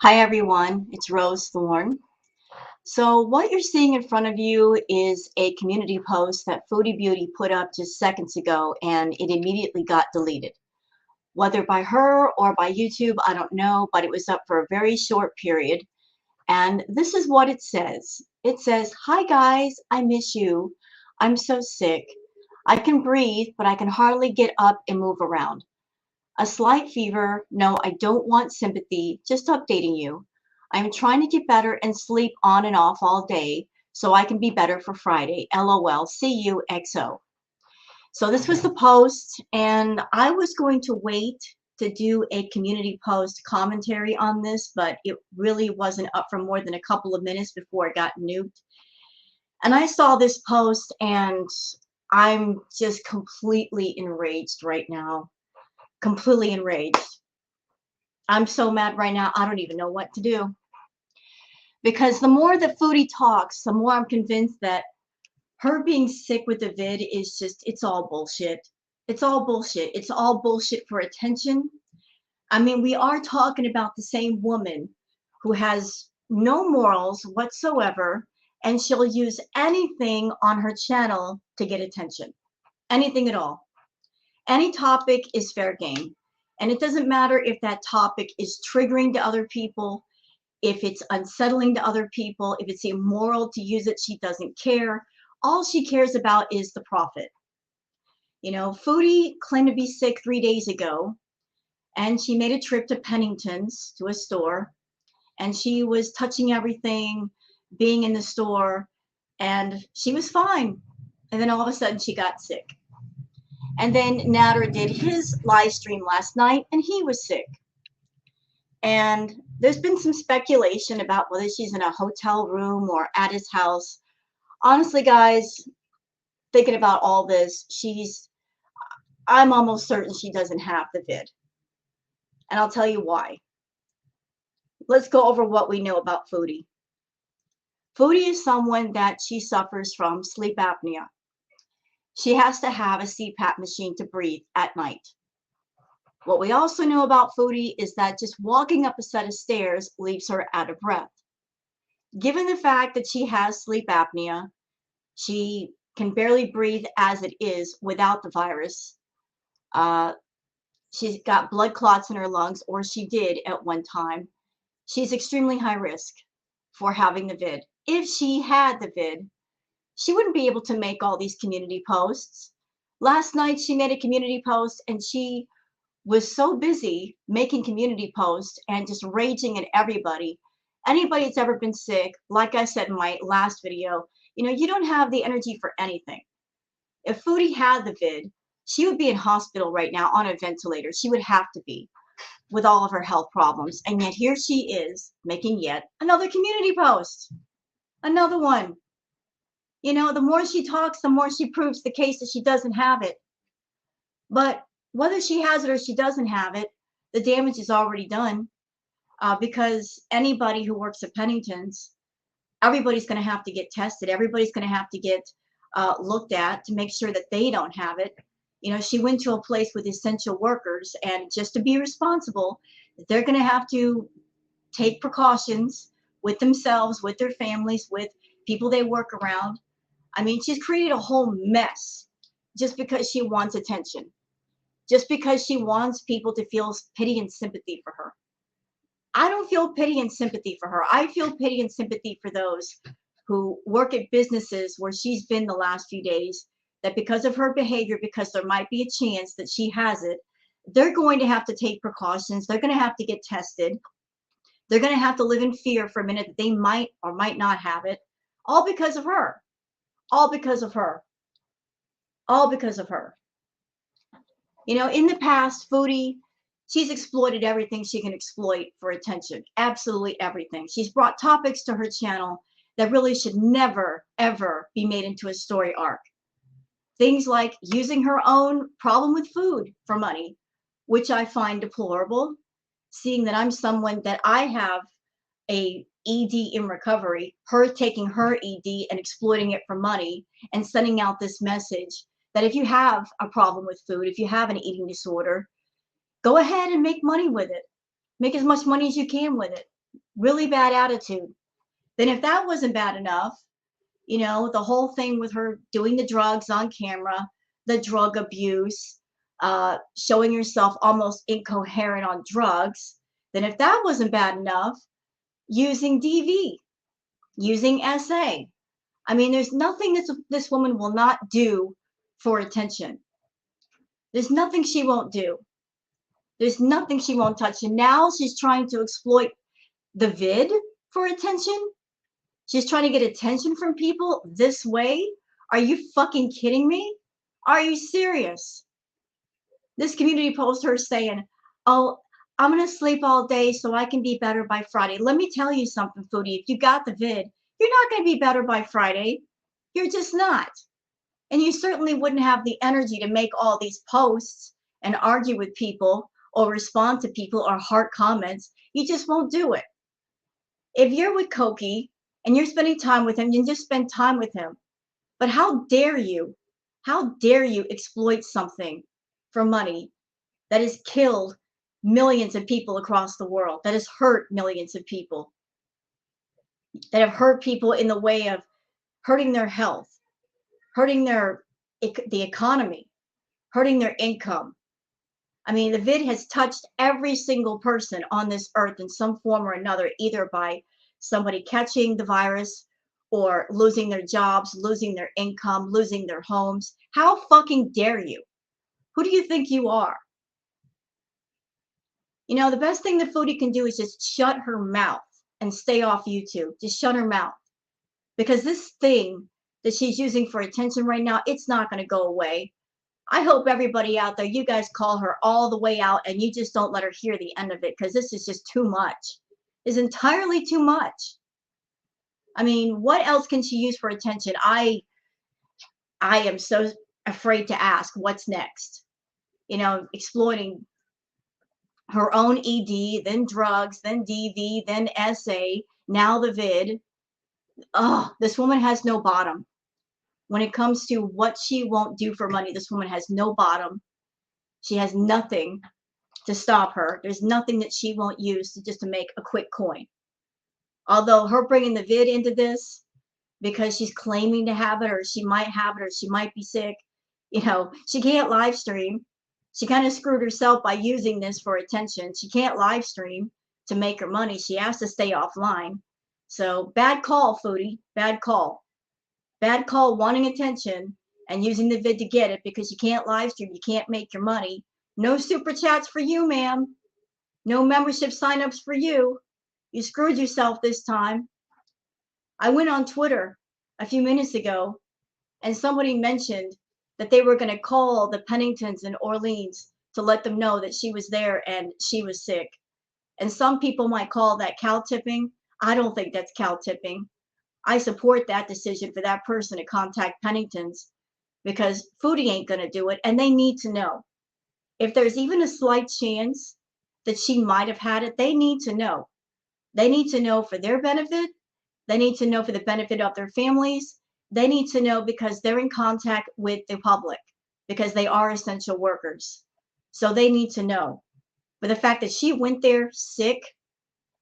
Hi everyone, it's Rose Thorn. So what you're seeing in front of you is a community post that Foodie Beauty put up just seconds ago, and it immediately got deleted. Whether by her or by YouTube, I don't know, but it was up for a very short period. And this is what it says. It says, "Hi guys, I miss you. I'm so sick. I can breathe, but I can hardly get up and move around. A slight fever. No, I don't want sympathy. Just updating you. I'm trying to get better and sleep on and off all day so I can be better for Friday. LOL. See you. XO." So this was the post, and I was going to wait to do a community post commentary on this, but it really wasn't up for more than a couple of minutes before it got nuked. And I saw this post, and I'm just completely enraged right now. Completely enraged. I'm so mad right now, I don't even know what to do. Because the more that Foodie talks, the more I'm convinced that her being sick with the vid is just, it's all bullshit. It's all bullshit. It's all bullshit for attention. I mean, we are talking about the same woman who has no morals whatsoever, and she'll use anything on her channel to get attention. Anything at all. Any topic is fair game. And it doesn't matter if that topic is triggering to other people, if it's unsettling to other people, if it's immoral to use it, she doesn't care. All she cares about is the profit. You know, Foodie claimed to be sick 3 days ago, and she made a trip to Pennington's to a store, and she was touching everything, being in the store, and she was fine. And then all of a sudden she got sick. And then Nader did his live stream last night, and he was sick. And there's been some speculation about whether she's in a hotel room or at his house. Honestly, guys, thinking about all this, I'm almost certain she doesn't have the vid. And I'll tell you why. Let's go over what we know about Foodie. Foodie is someone that she suffers from sleep apnea. She has to have a CPAP machine to breathe at night. What we also know about Foodie is that just walking up a set of stairs leaves her out of breath. Given the fact that she has sleep apnea, she can barely breathe as it is without the virus. She's got blood clots in her lungs, or she did at one time. She's extremely high risk for having the vid. If she had the vid, she wouldn't be able to make all these community posts. Last night, she made a community post, and she was so busy making community posts and just raging at everybody. Anybody that's ever been sick, like I said in my last video, you know, you don't have the energy for anything. If Foodie had the vid, she would be in hospital right now on a ventilator. She would have to be with all of her health problems. And yet here she is making yet another community post. Another one. You know, the more she talks, the more she proves the case that she doesn't have it. But whether she has it or she doesn't have it, the damage is already done. Because anybody who works at Pennington's, everybody's going to have to get tested. Everybody's going to have to get looked at to make sure that they don't have it. You know, she went to a place with essential workers, and just to be responsible, they're going to have to take precautions with themselves, with their families, with people they work around. I mean, she's created a whole mess just because she wants attention, just because she wants people to feel pity and sympathy for her. I don't feel pity and sympathy for her. I feel pity and sympathy for those who work at businesses where she's been the last few days, that because of her behavior, because there might be a chance that she has it, they're going to have to take precautions. They're going to have to get tested. They're going to have to live in fear for a minute that they might or might not have it, all because of her. All because of her. All because of her. You know, in the past, Foodie, she's exploited everything she can exploit for attention. Absolutely everything. She's brought topics to her channel that really should never, ever be made into a story arc. Things like using her own problem with food for money, which I find deplorable, seeing that I'm someone that I have a ED in recovery, her taking her ED and exploiting it for money and sending out this message that if you have a problem with food, if you have an eating disorder, go ahead and make money with it. Make as much money as you can with it. really bad attitude. Then if that wasn't bad enough, the whole thing with her doing the drugs on camera, the drug abuse, showing herself almost incoherent on drugs. Then if that wasn't bad enough, using DV, using SA. I mean, there's nothing this woman will not do for attention. There's nothing she won't do. There's nothing she won't touch. And now she's trying to exploit the vid for attention. She's trying to get attention from people this way. Are you fucking kidding me? Are you serious? This community post her saying, oh, I'm going to sleep all day so I can be better by Friday. Let me tell you something, Foodie. If you got the vid, you're not going to be better by Friday. You're just not. And you certainly wouldn't have the energy to make all these posts and argue with people or respond to people or heart comments. You just won't do it. If you're with Koki and you're spending time with him, you just spend time with him. But how dare you exploit something for money that has killed millions of people across the world, that has hurt millions of people, that have hurt people in the way of hurting their health, hurting the economy, hurting their income. I mean, the vid has touched every single person on this earth in some form or another, either by somebody catching the virus or losing their jobs, losing their income, losing their homes. How fucking dare you? Who do you think you are? The best thing the Foodie can do is just shut her mouth and stay off YouTube. Just shut her mouth. Because this thing that she's using for attention right now, it's not going to go away. I hope everybody out there, you guys call her all the way out and you just don't let her hear the end of it, because this is just too much. It's entirely too much. I mean, what else can she use for attention? I am so afraid to ask what's next. Exploiting her own ED, then drugs, then DV, then SA, now the vid. Oh, this woman has no bottom. When it comes to what she won't do for money, this woman has no bottom. She has nothing to stop her. There's nothing that she won't use to make a quick coin. Although her bringing the vid into this because she's claiming to have it, or she might have it, or she might be sick, she can't live stream. She kind of screwed herself by using this for attention. She can't live stream to make her money. She has to stay offline. So bad call, Foodie. Bad call. Bad call, wanting attention and using the vid to get it because you can't live stream. You can't make your money. No super chats for you, ma'am. No membership signups for you. You screwed yourself this time. I went on Twitter a few minutes ago and somebody mentioned that they were going to call the Penningtons in Orleans to let them know that she was there and she was sick. And some people might call that cow tipping. I don't think that's cow tipping. I support that decision for that person to contact Pennington's, because Foodie ain't going to do it, and they need to know. If there's even a slight chance that she might have had it, they need to know. They need to know for their benefit. They need to know for the benefit of their families. They need to know because they're in contact with the public, because they are essential workers. So they need to know. But the fact that she went there sick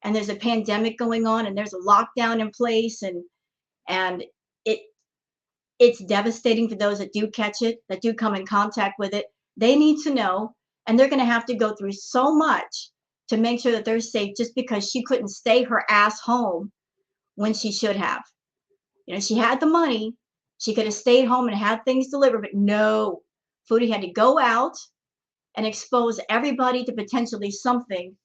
and there's a pandemic going on and there's a lockdown in place and it's devastating for those that do catch it, that do come in contact with it. They need to know, and they're going to have to go through so much to make sure that they're safe, just because she couldn't stay her ass home when she should have. She had the money. She could have stayed home and had things delivered, but no. Foodie had to go out and expose everybody to potentially something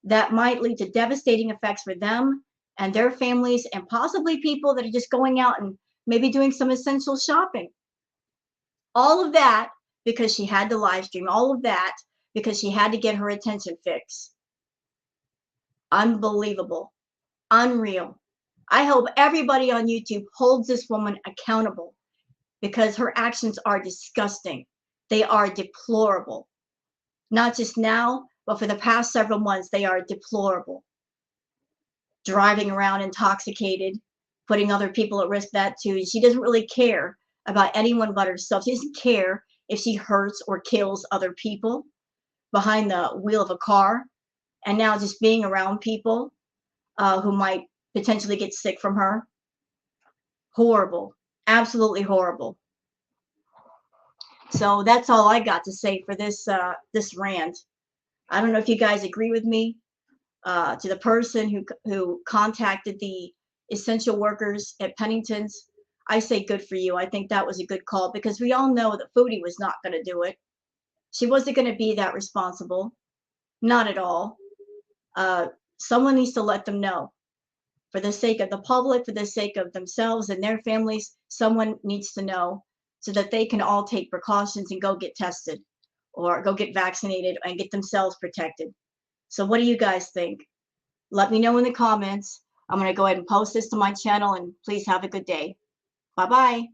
that might lead to devastating effects for them and their families, and possibly people that are just going out and maybe doing some essential shopping. All of that because she had to live stream. All of that because she had to get her attention fix. Unbelievable. Unreal. I hope everybody on YouTube holds this woman accountable, because her actions are disgusting. They are deplorable. Not just now, but for the past several months, they are deplorable. Driving around intoxicated, putting other people at risk, that too. She doesn't really care about anyone but herself. She doesn't care if she hurts or kills other people behind the wheel of a car. And now just being around people, who might potentially get sick from her. Horrible, absolutely horrible. So that's all I got to say for this rant. I don't know if you guys agree with me. To the person who contacted the essential workers at Pennington's, I say good for you. I think that was a good call because we all know that Foodie was not going to do it. She wasn't going to be that responsible, not at all. Uh, Someone needs to let them know. For the sake of the public, for the sake of themselves and their families, someone needs to know so that they can all take precautions and go get tested or go get vaccinated and get themselves protected. So what do you guys think? Let me know in the comments. I'm going to go ahead and post this to my channel, and please have a good day. Bye-bye.